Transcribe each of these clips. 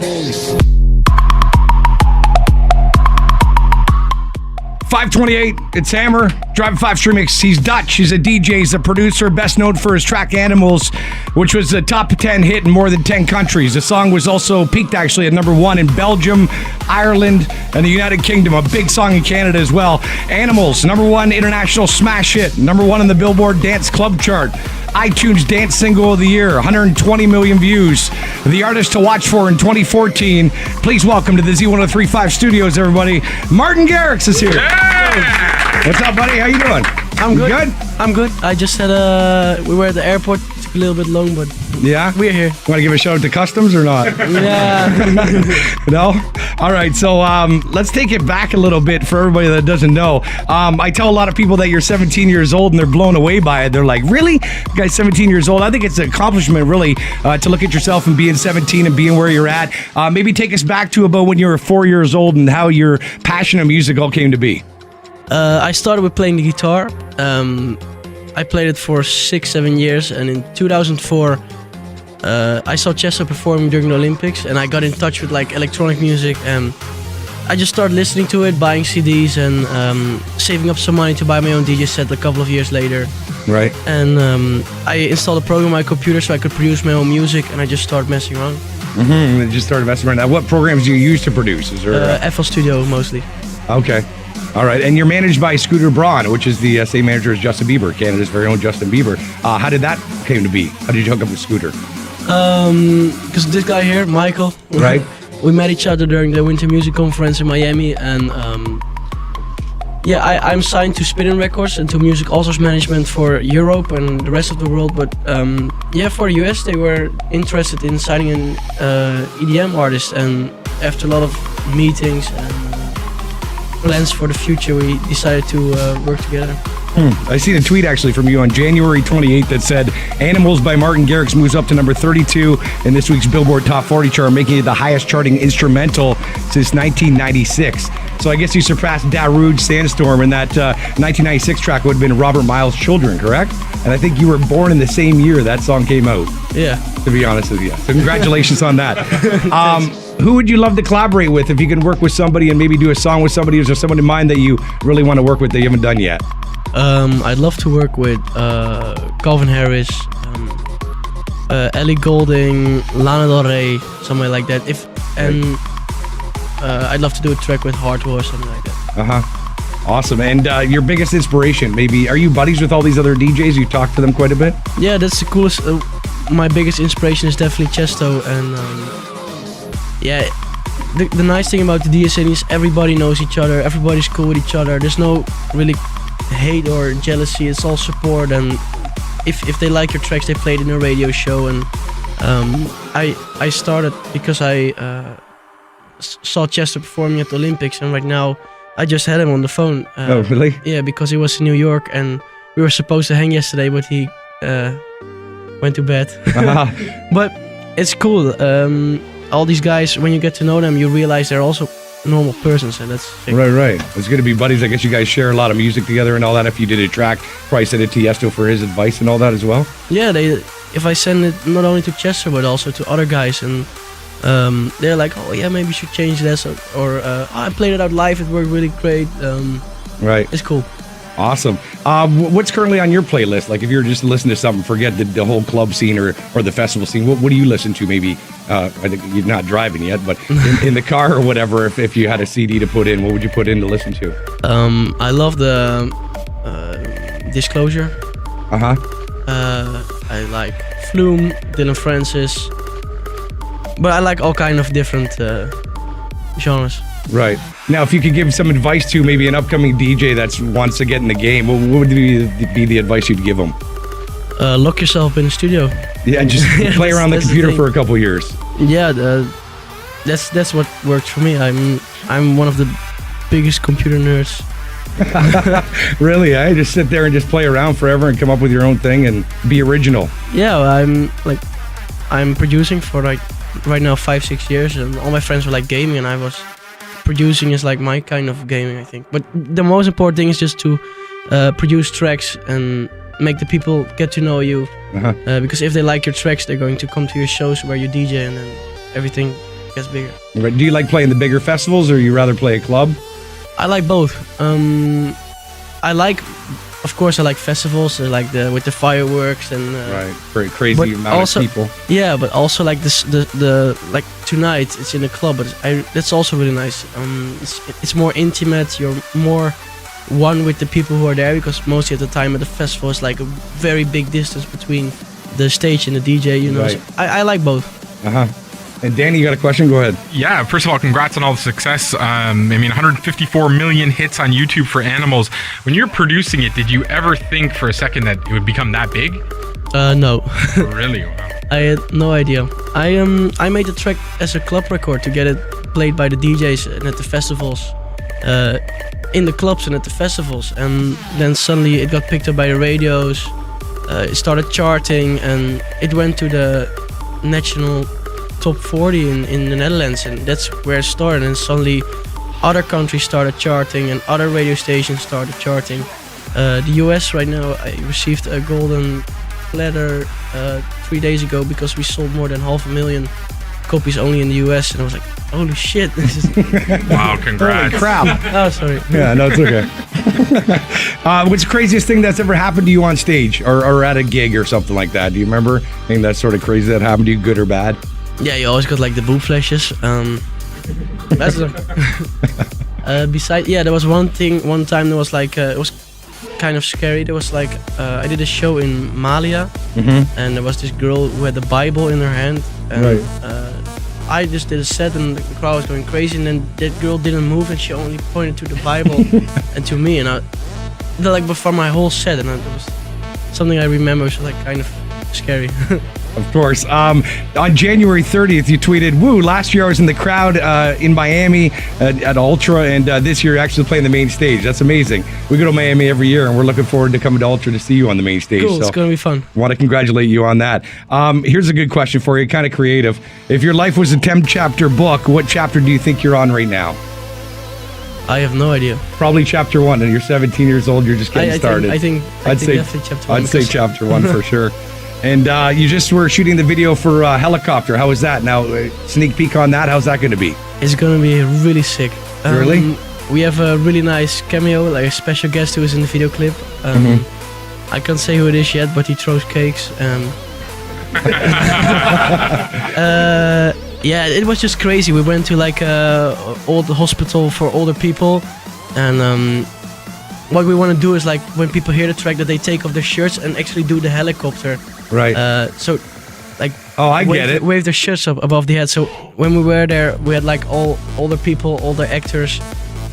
bass. 528, it's HammeR, Driving 5 Remix. He's Dutch, he's a DJ, he's a producer, best known for his track Animals, which was a top 10 hit in more than 10 countries. The song was also peaked actually at number 1 in Belgium, Ireland, and the United Kingdom. A big song in Canada as well. Animals, number 1 international smash hit, number 1 on the Billboard Dance Club chart. iTunes Dance Single of the Year, 120 million views. The artist to watch for in 2014. Please welcome to the Z1035 studios, everybody. Martin Garrix is here. Yeah. What's up, buddy? How you doing? I'm good. Good? I'm good. I just had we were at the airport. Took a little bit long, but Yeah? we're here. Want to give a shout out to Customs or not? Yeah. No? All right, so let's take it back a little bit for everybody that doesn't know. I tell a lot of people that you're 17 years old and they're blown away by it. They're like, really? You guys 17 years old? I think it's an accomplishment, really, to look at yourself and being 17 and being where you're at. Maybe take us back to about when you were 4 years old and how your passion of music all came to be. I started with playing the guitar. I played it for 6-7 years, and in 2004 I saw Chesto performing during the Olympics, and I got in touch with like electronic music, and I just started listening to it, buying CDs, and saving up some money to buy my own DJ set a couple of years later. Right. And I installed a program on my computer so I could produce my own music, and I just started messing around. Mm-hmm. And just started messing around. Now, what programs do you use to produce? Is there FL Studio mostly. Okay. All right. And you're managed by Scooter Braun, which is the same manager as Justin Bieber, Canada's very own Justin Bieber. How did that came to be? How did you hook up with Scooter? Because this guy here, Michael, Right. we met each other during the Winter Music Conference in Miami, and I'm signed to Spinning Records and to Music Allstars Management for Europe and the rest of the world. But for the US, they were interested in signing an EDM artist, and after a lot of meetings and plans for the future, we decided to work together. I seen a tweet actually from you on January 28th that said Animals by Martin Garrix moves up to number 32 in this week's Billboard Top 40 chart, making it the highest charting instrumental since 1996. So I guess you surpassed Darude Sandstorm, and that 1996 track would have been Robert Miles' Children, correct? And I think you were born in the same year that song came out. Yeah. To be honest with you. So congratulations on that. Who would you love to collaborate with if you could work with somebody and maybe do a song with somebody? Is there someone in mind that you really want to work with that you haven't done yet? I'd love to work with Calvin Harris, Ellie Goulding, Lana Del Rey, somebody like that. I'd love to do a track with Hardwell or something like that. Awesome. And your biggest inspiration, maybe, are you buddies with all these other DJs? You talk to them quite a bit? Yeah, that's the coolest. My biggest inspiration is definitely Chesto, and the nice thing about the DSN is everybody knows each other, everybody's cool with each other. There's no really hate or jealousy. It's all support, and if they like your tracks, they play it in a radio show. And I started because I saw Chesto performing at the Olympics, and right now I just had him on the phone. Oh, really? Yeah, because he was in New York, and we were supposed to hang yesterday, but he went to bed. But it's cool. All these guys, when you get to know them, you realize they're also normal persons, and that's right. It's going to be buddies. I guess you guys share a lot of music together and all that. If you did a track, probably send it to Chesto for his advice and all that as well. Yeah, if I send it not only to Chesto but also to other guys, and they're like, oh yeah, maybe you should change this, or I played it out live, it worked really great. Right. It's cool. Awesome. What's currently on your playlist? Like if you're just listening to something, forget the whole club scene or the festival scene. What do you listen to? Maybe I think you're not driving yet, but in the car or whatever. If you had a CD to put in, what would you put in to listen to? I love the Disclosure. I like Flume, Dylan Francis, but I like all kind of different genres. Right. Now, if you could give some advice to maybe an upcoming DJ that wants to get in the game, what would be the advice you'd give them? Lock yourself in the studio. Yeah, just play around the computer for a couple years. Yeah, that's what worked for me. I'm one of the biggest computer nerds. Really, eh? Just sit there and just play around forever and come up with your own thing and be original. Yeah, I'm producing for like right now 5-6 years, and all my friends were like gaming, and I was producing is like my kind of gaming, I think. But the most important thing is just to produce tracks and make the people get to know you. Because if they like your tracks, they're going to come to your shows where you DJ, and then everything gets bigger. Right. Do you like playing the bigger festivals, or you rather play a club? I like both. I like, of course, I like festivals, like with the fireworks and Right, very crazy amount also, of people. Yeah, but also like the like tonight it's in a club, but that's also really nice. It's more intimate. You're more one with the people who are there, because mostly at the time at the festival it's like a very big distance between the stage and the DJ. You know, Right. so I like both. And Danny, you got a question? Go ahead. Yeah, first of all, congrats on all the success. I mean, 154 million hits on YouTube for Animals. When you're producing it, did you ever think for a second that it would become that big? No. Really? Wow. I had no idea. I made the track as a club record to get it played by the DJs and at the festivals, in the clubs and at the festivals. And then suddenly it got picked up by the radios. It started charting and it went to the national top 40 in the Netherlands, and that's where it started. And suddenly other countries started charting and other radio stations started charting. The US right now, I received a golden platter 3 days ago because we sold more than 500,000 copies only in the US, and I was like, holy shit, this is Wow, congrats. Holy crap. oh sorry. Yeah, no, it's okay. What's the craziest thing that's ever happened to you on stage or at a gig or something like that? Do you remember anything that's sort of crazy that happened to you, good or bad? Yeah, you always got like the boob flashes. That's besides, yeah, there was one time there was like it was kind of scary. There was like I did a show in Malia, and there was this girl who had the Bible in her hand, and Right. I just did a set and the crowd was going crazy, and then that girl didn't move and she only pointed to the Bible and to me, and like before my whole set, and it was something I remember. So like kind of scary. Of course. On January 30th, you tweeted, "Woo, last year I was in the crowd in Miami at Ultra, and this year you're actually playing the main stage." That's amazing. We go to Miami every year, and we're looking forward to coming to Ultra to see you on the main stage. Cool, So it's gonna be fun. want to congratulate you on that. Here's a good question for you, kind of creative. If your life was a 10-chapter book, what chapter do you think you're on right now? I have no idea. Probably chapter 1, and you're 17 years old, you're just getting started. I think I'd say definitely chapter 1. I'd say chapter 1 for sure. And you just were shooting the video for Helicopter. How was that? Now, sneak peek on that. How's that going to be? It's gonna be really sick. Really? We have a really nice cameo, like a special guest who is in the video clip. I can't say who it is yet, but he throws cakes. Yeah, it was just crazy. We went to like old hospital for older people, and what we want to do is like when people hear the track that they take off their shirts and actually do the helicopter. Right. So, like, Oh, I get it. wave their shirts up above the head. So when we were there, we had like all older people, older actors,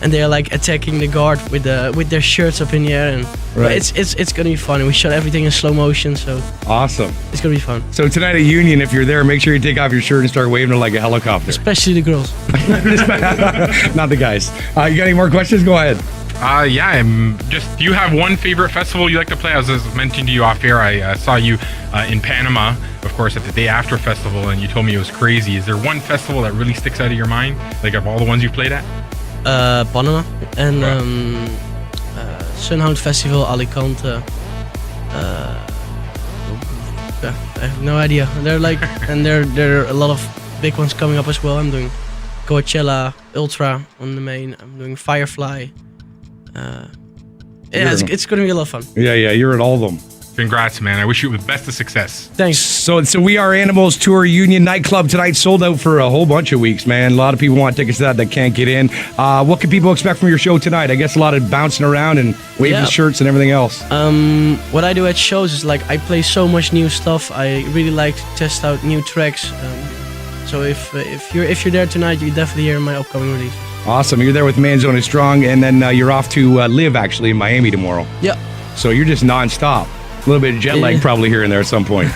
and they are like attacking the guard with their shirts up in the air, and Right. it's gonna be fun. And we shot everything in slow motion, so Awesome. it's gonna be fun. So tonight at Union, if you're there, make sure you take off your shirt and start waving it like a helicopter. Especially the girls. Not the guys. You got any more questions? Go ahead. Yeah, do you have one favorite festival you like to play? As I was mentioning to you off air, I saw you in Panama, of course, at the Day After Festival, and you told me it was crazy. Is there one festival that really sticks out of your mind, like of all the ones you played at? Panama and Sunhound Festival, Alicante. Yeah, I have no idea. They're like, and there are a lot of big ones coming up as well. I'm doing Coachella, Ultra on the main. I'm doing Firefly. Yeah, it's gonna be a lot of fun. Yeah, you're at all of them. Congrats, man. I wish you the best of success. Thanks. So We Are Animals Tour Union Nightclub tonight, sold out for a whole bunch of weeks, man. A lot of people want tickets to that can't get in. What can people expect from your show tonight? I guess a lot of bouncing around and waving shirts and everything else. What I do at shows is like I play so much new stuff. I really like to test out new tracks. So if you're there tonight, you definitely hear my upcoming release. Awesome. You're there with Manzone is Strong, and then you're off to live actually in Miami tomorrow. Yeah. So you're just nonstop. A little bit of jet lag probably here and there at some point.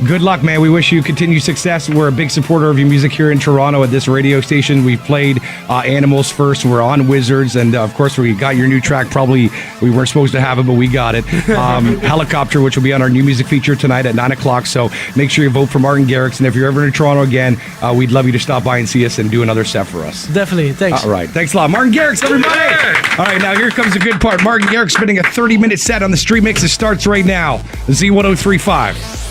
Good luck, man. We wish you continued success. We're a big supporter of your music here in Toronto at this radio station. We've played Animals first. We're on Wizards. And, of course, we got your new track. Probably we weren't supposed to have it, but we got it. Helicopter, which will be on our new music feature tonight at 9 o'clock. So make sure you vote for Martin Garrix. And if you're ever in Toronto again, we'd love you to stop by and see us and do another set for us. Definitely. Thanks. All right. Thanks a lot. Martin Garrix, everybody. All right. Now here comes the good part. Martin Garrix spinning a 30-minute set on the Street Mix. It starts right now. Z1035.